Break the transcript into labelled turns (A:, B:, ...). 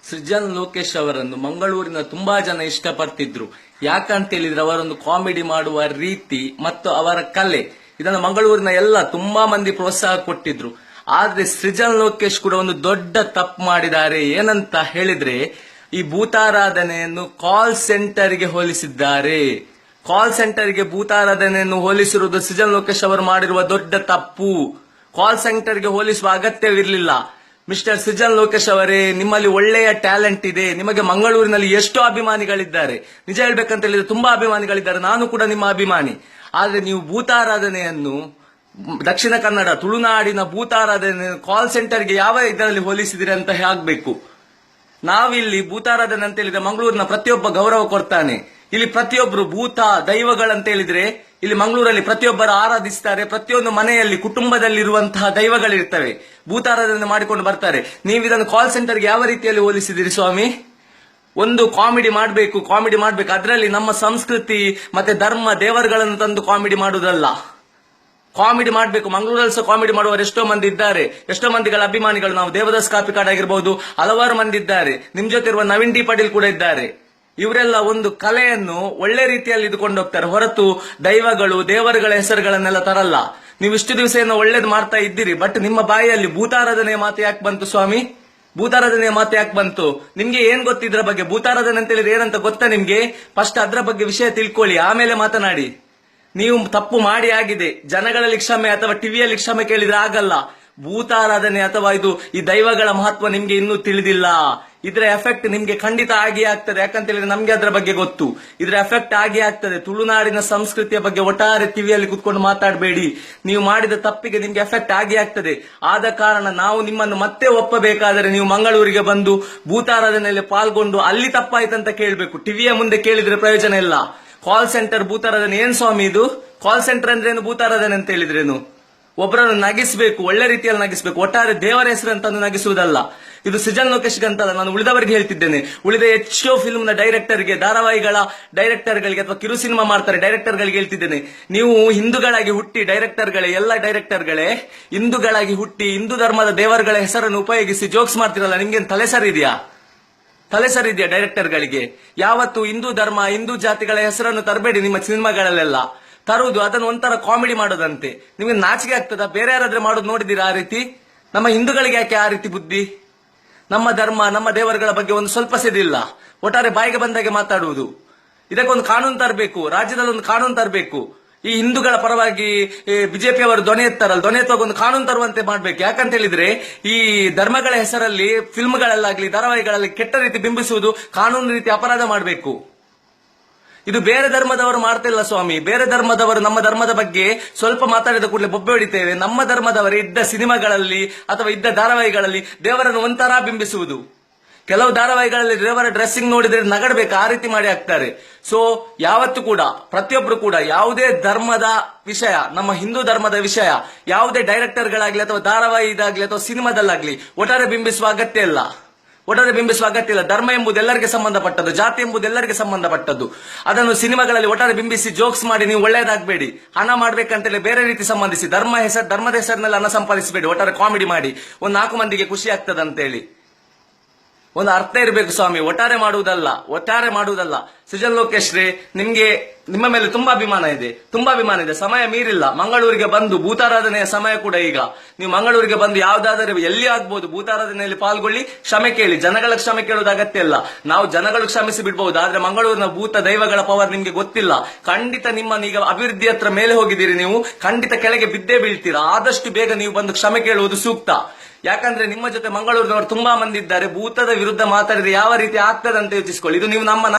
A: ಸೃಜನ್ ಲೋಕೇಶ್ ಅವರನ್ನು ಮಂಗಳೂರಿನ ತುಂಬಾ ಜನ ಇಷ್ಟಪಡ್ತಿದ್ರು. ಯಾಕಂತ ಹೇಳಿದ್ರೆ ಅವರೊಂದು ಕಾಮಿಡಿ ಮಾಡುವ ರೀತಿ ಮತ್ತು ಅವರ ಕಲೆ, ಇದನ್ನು ಮಂಗಳೂರಿನ ಎಲ್ಲ ತುಂಬಾ ಮಂದಿ ಪ್ರೋತ್ಸಾಹ ಕೊಟ್ಟಿದ್ರು. ಆದ್ರೆ ಸೃಜನ್ ಲೋಕೇಶ್ ಕೂಡ ಒಂದು ದೊಡ್ಡ ತಪ್ಪು ಮಾಡಿದ್ದಾರೆ. ಏನಂತ ಹೇಳಿದ್ರೆ, ಈ ಭೂತಾರಾಧನೆಯನ್ನು ಕಾಲ್ ಸೆಂಟರ್ಗೆ ಹೋಲಿಸಿದ್ದಾರೆ. ಕಾಲ್ ಸೆಂಟರ್ಗೆ ಭೂತಾರಾಧನೆಯನ್ನು ಹೋಲಿಸಿರುವುದು ಸೃಜನ್ ಲೋಕೇಶ್ ಅವರು ಮಾಡಿರುವ ದೊಡ್ಡ ತಪ್ಪು. ಕಾಲ್ ಸೆಂಟರ್ಗೆ ಹೋಲಿಸುವ ಅಗತ್ಯವಿರಲಿಲ್ಲ. ಮಿಸ್ಟರ್ ಸೃಜನ್ ಲೋಕೇಶ್ ಅವರೇ, ನಿಮ್ಮಲ್ಲಿ ಒಳ್ಳೆಯ ಟ್ಯಾಲೆಂಟ್ ಇದೆ. ನಿಮಗೆ ಮಂಗಳೂರಿನಲ್ಲಿ ಎಷ್ಟೋ ಅಭಿಮಾನಿಗಳಿದ್ದಾರೆ. ನಿಜ ಹೇಳ್ಬೇಕಂತ ಹೇಳಿದ್ರೆ ತುಂಬಾ ಅಭಿಮಾನಿಗಳಿದ್ದಾರೆ. ನಾನು ಕೂಡ ನಿಮ್ಮ ಅಭಿಮಾನಿ. ಆದ್ರೆ ನೀವು ಭೂತಾರಾಧನೆಯನ್ನು, ದಕ್ಷಿಣ ಕನ್ನಡ ತುಳುನಾಡಿನ ಭೂತಾರಾಧನೆ ಕಾಲ್ ಸೆಂಟರ್ಗೆ ಯಾವ ಇದರಲ್ಲಿ ಹೋಲಿಸಿದಿರಿ ಅಂತ ಆಗ್ಬೇಕು. ನಾವಿಲ್ಲಿ ಭೂತಾರಾಧನೆ ಅಂತ ಹೇಳಿದ್ರೆ ಮಂಗಳೂರಿನ ಪ್ರತಿಯೊಬ್ಬ ಗೌರವ ಕೊಡ್ತಾನೆ. ಇಲ್ಲಿ ಪ್ರತಿಯೊಬ್ಬರು ಭೂತ ದೈವಗಳಂತ ಹೇಳಿದ್ರೆ ಇಲ್ಲಿ ಮಂಗಳೂರಲ್ಲಿ ಪ್ರತಿಯೊಬ್ಬರು ಆರಾಧಿಸ್ತಾರೆ. ಪ್ರತಿಯೊಂದು ಮನೆಯಲ್ಲಿ ಕುಟುಂಬದಲ್ಲಿರುವಂತಹ ದೈವಗಳಿರ್ತವೆ, ಭೂತಾರಾಧನೆ ಮಾಡಿಕೊಂಡು ಬರ್ತಾರೆ. ನೀವು ಇದನ್ನು ಕಾಲ್ ಸೆಂಟರ್ಗೆ ಯಾವ ರೀತಿಯಲ್ಲಿ ಹೋಲಿಸಿದಿರಿ ಸ್ವಾಮಿ? ಒಂದು ಕಾಮಿಡಿ ಮಾಡಬೇಕು, ಅದರಲ್ಲಿ ನಮ್ಮ ಸಂಸ್ಕೃತಿ ಮತ್ತೆ ಧರ್ಮ ದೇವರುಗಳನ್ನು ತಂದು ಕಾಮಿಡಿ ಮಾಡುವುದಲ್ಲ. ಕಾಮಿಡಿ ಮಾಡಬೇಕು. ಮಂಗಳೂರಲ್ಲಿ ಸಹ ಕಾಮಿಡಿ ಮಾಡುವವರು ಎಷ್ಟೋ ಮಂದಿ ಇದ್ದಾರೆ. ಎಷ್ಟೋ ಮಂದಿಗಳ ಅಭಿಮಾನಿಗಳು, ನಾವು ದೇವದಾಸ್ ಕಾಪಿಕಾಡ್ ಆಗಿರಬಹುದು, ಹಲವಾರು ಮಂದಿ ಇದ್ದಾರೆ. ನಿಮ್ ಜೊತೆ ಇರುವ ನವೀನ್ ಡಿ ಪಾಟೀಲ್ ಕೂಡ ಇದ್ದಾರೆ. ಇವರೆಲ್ಲ ಒಂದು ಕಲೆಯನ್ನು ಒಳ್ಳೆ ರೀತಿಯಲ್ಲಿ ಇದುಕೊಂಡು ಹೋಗ್ತಾರೆ, ಹೊರತು ದೈವಗಳು ದೇವರುಗಳ ಹೆಸರುಗಳನ್ನೆಲ್ಲ ತರಲ್ಲ. ನೀವು ಇಷ್ಟು ದಿವಸ ಏನೋ ಒಳ್ಳೇದು ಮಾಡ್ತಾ ಇದ್ದೀರಿ, ಬಟ್ ನಿಮ್ಮ ಬಾಯಿಯಲ್ಲಿ ಭೂತಾರಾಧನೆಯ ಮಾತು ಯಾಕೆ ಬಂತು ಸ್ವಾಮಿ? ಭೂತಾರಾಧನೆಯ ಮಾತು ಯಾಕೆ ಬಂತು? ನಿಮ್ಗೆ ಏನ್ ಗೊತ್ತಿದ್ರ ಬಗ್ಗೆ? ಭೂತಾರಾಧನೆ ಅಂತ ಹೇಳಿದ್ರೆ ಏನಂತ ಗೊತ್ತಾ ನಿಮ್ಗೆ? ಫಸ್ಟ್ ಅದ್ರ ಬಗ್ಗೆ ವಿಷಯ ತಿಳ್ಕೊಳ್ಳಿ, ಆಮೇಲೆ ಮಾತನಾಡಿ. ನೀವು ತಪ್ಪು ಮಾಡಿ ಆಗಿದೆ. ಜನಗಳಲ್ಲಿ ಕ್ಷಮೆ ಅಥವಾ ಟಿವಿಯಲ್ಲಿ ಕ್ಷಮೆ ಕೇಳಿದ್ರೆ ಆಗಲ್ಲ. ಭೂತಾರಾಧನೆ ಅಥವಾ ಇದು ಈ ದೈವಗಳ ಮಹತ್ವ ನಿಮ್ಗೆ ಇನ್ನೂ ತಿಳಿದಿಲ್ಲ. ಇದರ ಎಫೆಕ್ಟ್ ನಿಮ್ಗೆ ಖಂಡಿತ ಆಗಿ ಆಗ್ತದೆ. ಯಾಕಂತ ಹೇಳಿದ್ರೆ ನಮ್ಗೆ ಅದರ ಬಗ್ಗೆ ಗೊತ್ತು. ಇದರ ಎಫೆಕ್ಟ್ ಆಗಿ ಆಗ್ತದೆ. ತುಳುನಾಡಿನ ಸಂಸ್ಕೃತಿಯ ಬಗ್ಗೆ ಒಟ್ಟಾರೆ ಟಿವಿಯಲ್ಲಿ ಕುತ್ಕೊಂಡು ಮಾತಾಡಬೇಡಿ. ನೀವು ಮಾಡಿದ ತಪ್ಪಿಗೆ ನಿಮ್ಗೆ ಎಫೆಕ್ಟ್ ಆಗಿ ಆಗ್ತದೆ. ಆದ ಕಾರಣ ನಾವು ನಿಮ್ಮನ್ನು ಮತ್ತೆ ಒಪ್ಪಬೇಕಾದರೆ ನೀವು ಮಂಗಳೂರಿಗೆ ಬಂದು ಭೂತಾರಾಧನೆಯಲ್ಲಿ ಪಾಲ್ಗೊಂಡು ಅಲ್ಲಿ ತಪ್ಪಾಯ್ತಂತ ಕೇಳಬೇಕು. ಟಿವಿಯ ಮುಂದೆ ಕೇಳಿದ್ರೆ ಪ್ರಯೋಜನ ಇಲ್ಲ. ಕಾಲ್ ಸೆಂಟರ್ ಭೂತಾರಾಧನೆ ಏನ್ ಸ್ವಾಮಿ ಇದು? ಕಾಲ್ ಸೆಂಟರ್ ಅಂದ್ರೆ ಏನು, ಭೂತಾರಾಧನೆ ಅಂತ ಹೇಳಿದ್ರೇನು? ಒಬ್ಬರನ್ನು ನಗಿಸಬೇಕು, ಒಳ್ಳೆ ರೀತಿಯಲ್ಲಿ ನಗಿಸಬೇಕು, ಒಟ್ಟಾರೆ ದೇವರ ಹೆಸರಂತಂದು ನಗಿಸುವುದಲ್ಲ. ಇದು ಸೃಜನ್ ಲೋಕೇಶ್ಗೆ ಅಂತಲ್ಲ, ನಾನು ಉಳಿದವರಿಗೆ ಹೇಳ್ತಿದ್ದೇನೆ. ಉಳಿದ ಎಷ್ಟೋ ಫಿಲ್ಮ್ ನ ಡೈರೆಕ್ಟರ್ಗೆ, ಧಾರಾವಾಹಿಗಳ ಡೈರೆಕ್ಟರ್ಗಳಿಗೆ ಅಥವಾ ಕಿರು ಸಿನಿಮಾ ಮಾಡ್ತಾರೆ ಡೈರೆಕ್ಟರ್ಗಳಿಗೆ ಹೇಳ್ತಿದ್ದೇನೆ, ನೀವು ಹಿಂದೂಗಳಾಗಿ ಹುಟ್ಟಿ, ಡೈರೆಕ್ಟರ್ಗಳೇ, ಎಲ್ಲ ಡೈರೆಕ್ಟರ್ಗಳೇ ಹಿಂದೂಗಳಾಗಿ ಹುಟ್ಟಿ ಹಿಂದೂ ಧರ್ಮದ ದೇವರುಗಳ ಹೆಸರನ್ನು ಉಪಯೋಗಿಸಿ ಜೋಕ್ಸ್ ಮಾಡ್ತಿರಲ್ಲ, ನಿಮ್ಗೇನು ತಲೆ ಸರಿದೆಯಾ? ಡೈರೆಕ್ಟರ್ಗಳಿಗೆ ಯಾವತ್ತು ಹಿಂದೂ ಧರ್ಮ, ಹಿಂದೂ ಜಾತಿಗಳ ಹೆಸರನ್ನು ತರಬೇಡಿ ನಿಮ್ಮ ಸಿನಿಮಾಗಳಲ್ಲೆಲ್ಲ. ತರುವುದು ಅದನ್ನು ಒಂಥರ ಕಾಮಿಡಿ ಮಾಡೋದಂತೆ. ನಿಮ್ಗೆ ನಾಚಿಕೆ ಆಗ್ತದ? ಬೇರೆ ಯಾರಾದ್ರೆ ಮಾಡೋದು ನೋಡಿದೀರಾ ಆ ರೀತಿ? ನಮ್ಮ ಹಿಂದೂಗಳಿಗೆ ಯಾಕೆ ಆ ರೀತಿ ಬುದ್ಧಿ? ನಮ್ಮ ಧರ್ಮ, ನಮ್ಮ ದೇವರುಗಳ ಬಗ್ಗೆ ಒಂದು ಸ್ವಲ್ಪ ಸಿದಿಲ್ಲ. ಒಟ್ಟಾರೆ ಬಾಯಿಗೆ ಬಂದಾಗೆ ಮಾತಾಡುವುದು. ಇದಕ್ಕೊಂದು ಕಾನೂನು ತರಬೇಕು, ರಾಜ್ಯದಲ್ಲಿ ಒಂದು ಕಾನೂನು ತರಬೇಕು. ಈ ಹಿಂದೂಗಳ ಪರವಾಗಿ ಬಿಜೆಪಿ ಅವರು ಧ್ವನಿ ಎತ್ತುವಾಗ ಒಂದು ಕಾನೂನು ತರುವಂತೆ ಮಾಡ್ಬೇಕು. ಯಾಕಂತ ಹೇಳಿದ್ರೆ ಈ ಧರ್ಮಗಳ ಹೆಸರಲ್ಲಿ ಫಿಲ್ಮ್ಗಳಲ್ಲಾಗ್ಲಿ ಧಾರಾವಾಹಿಗಳಲ್ಲಿ ಕೆಟ್ಟ ರೀತಿ ಬಿಂಬಿಸುವುದು ಕಾನೂನು ರೀತಿ ಅಪರಾಧ ಮಾಡಬೇಕು. ಇದು ಬೇರೆ ಧರ್ಮದವರು ಮಾಡ್ತಿಲ್ಲ ಸ್ವಾಮಿ. ಬೇರೆ ಧರ್ಮದವರು ನಮ್ಮ ಧರ್ಮದ ಬಗ್ಗೆ ಸ್ವಲ್ಪ ಮಾತಾಡಿದ ಕೂಡಲೇ ಬೊಬ್ಬೆ ಹೊಡಿತೇವೆ. ನಮ್ಮ ಧರ್ಮದವರು ಇದ್ದ ಸಿನಿಮಾಗಳಲ್ಲಿ ಅಥವಾ ಇದ್ದ ಧಾರಾವಾಹಿಗಳಲ್ಲಿ ದೇವರನ್ನು ಒಂಥರ ಬಿಂಬಿಸುವುದು. ಕೆಲವು ಧಾರಾವಾಹಿಗಳಲ್ಲಿ ದೇವರ ಡ್ರೆಸ್ಸಿಂಗ್ ನೋಡಿದ್ರೆ ನಗಡಬೇಕು, ಆ ರೀತಿ ಮಾಡಿ ಹಾಕ್ತಾರೆ. ಸೊ ಯಾವತ್ತು ಕೂಡ ಪ್ರತಿಯೊಬ್ರು ಕೂಡ ಯಾವುದೇ ಧರ್ಮದ ವಿಷಯ, ನಮ್ಮ ಹಿಂದೂ ಧರ್ಮದ ವಿಷಯ ಯಾವುದೇ ಡೈರೆಕ್ಟರ್ಗಳಾಗ್ಲಿ ಅಥವಾ ಧಾರಾವಾಹಿ ಇದಾಗ್ಲಿ ಅಥವಾ ಸಿನಿಮಾದಲ್ಲಾಗ್ಲಿ ಒಟ್ಟಾರೆ ಬಿಂಬಿಸುವ ಅಗತ್ಯ ಇಲ್ಲ. ಧರ್ಮ ಎಂಬುದು ಎಲ್ಲರಿಗೆ ಸಂಬಂಧಪಟ್ಟದ್ದು, ಜಾತಿ ಎಂಬುದು ಎಲ್ಲರಿಗೆ ಸಂಬಂಧಪಟ್ಟದ್ದು. ಅದನ್ನು ಸಿನಿಮಾಗಳಲ್ಲಿ ಒಟ್ಟಾರೆ ಬಿಂಬಿಸಿ ಜೋಕ್ಸ್ ಮಾಡಿ ನೀವು ಒಳ್ಳೆಯದಾಗಬೇಡಿ. ಹಣ ಮಾಡ್ಬೇಕಂತೇಳಿ ಬೇರೆ ರೀತಿ ಸಂಬಂಧಿಸಿ ಧರ್ಮದ ಹೆಸರಿನಲ್ಲಿ ಹಣ ಸಂಪಾದಿಸಬೇಡಿ. ಒಟ್ಟಾರೆ ಕಾಮಿಡಿ ಮಾಡಿ ಒಂದು 4 ಮಂದಿಗೆ ಖುಷಿ ಆಗ್ತದಂತೇಳಿ ಒಂದು ಅರ್ಥ ಇರಬೇಕು ಸ್ವಾಮಿ. ಒಟ್ಟಾರೆ ಮಾಡುವುದಲ್ಲ. ಸೃಜನ್ ಲೋಕೇಶ್ ರೇ, ನಿಮ್ಮ ಮೇಲೆ ತುಂಬಾ ಅಭಿಮಾನ ಇದೆ. ಸಮಯ ಮೀರಿಲ್ಲ. ಮಂಗಳೂರಿಗೆ ಬಂದು ಭೂತಾರಾಧನೆಯ ಸಮಯ ಕೂಡ ಈಗ. ನೀವು ಮಂಗಳೂರಿಗೆ ಬಂದು ಯಾವ್ದಾದರೂ ಎಲ್ಲಿ ಆಗ್ಬಹುದು ಭೂತಾರಾಧನೆಯಲ್ಲಿ ಪಾಲ್ಗೊಳ್ಳಿ, ಕ್ಷಮೆ ಕೇಳಿ. ಜನಗಳ ಕ್ಷಮೆ ಕೇಳುವುದು ಅಗತ್ಯ ಇಲ್ಲ. ನಾವು ಜನಗಳು ಕ್ಷಮಿಸಿ ಬಿಡಬಹುದು, ಆದ್ರೆ ಮಂಗಳೂರಿನ ಭೂತ ದೈವಗಳ ಪವರ್ ನಿಮ್ಗೆ ಗೊತ್ತಿಲ್ಲ. ಖಂಡಿತ ನಿಮ್ಮನ್ನ ಈಗ ಅಭಿವೃದ್ಧಿ ಹತ್ರ ಮೇಲೆ ಹೋಗಿದ್ದೀರಿ, ನೀವು ಖಂಡಿತ ಕೆಳಗೆ ಬಿದ್ದೇ ಬೀಳ್ತೀರಾ. ಆದಷ್ಟು ಬೇಗ ನೀವು ಬಂದು ಕ್ಷಮೆ ಕೇಳುವುದು ಸೂಕ್ತ. ಯಾಕಂದ್ರೆ ನಿಮ್ಮ ಜೊತೆ ಮಂಗಳೂರಿನವರು ತುಂಬಾ ಮಂದಿ ಇದ್ದಾರೆ. ಭೂತದ ವಿರುದ್ಧ ಮಾತಾಡಿದ್ರೆ ಯಾವ ರೀತಿ ಆಗ್ತದಂತ ಯೋಚಿಸಿಕೊಳ್ಳಿ. ಇದು ನೀವು ನಮ್ಮ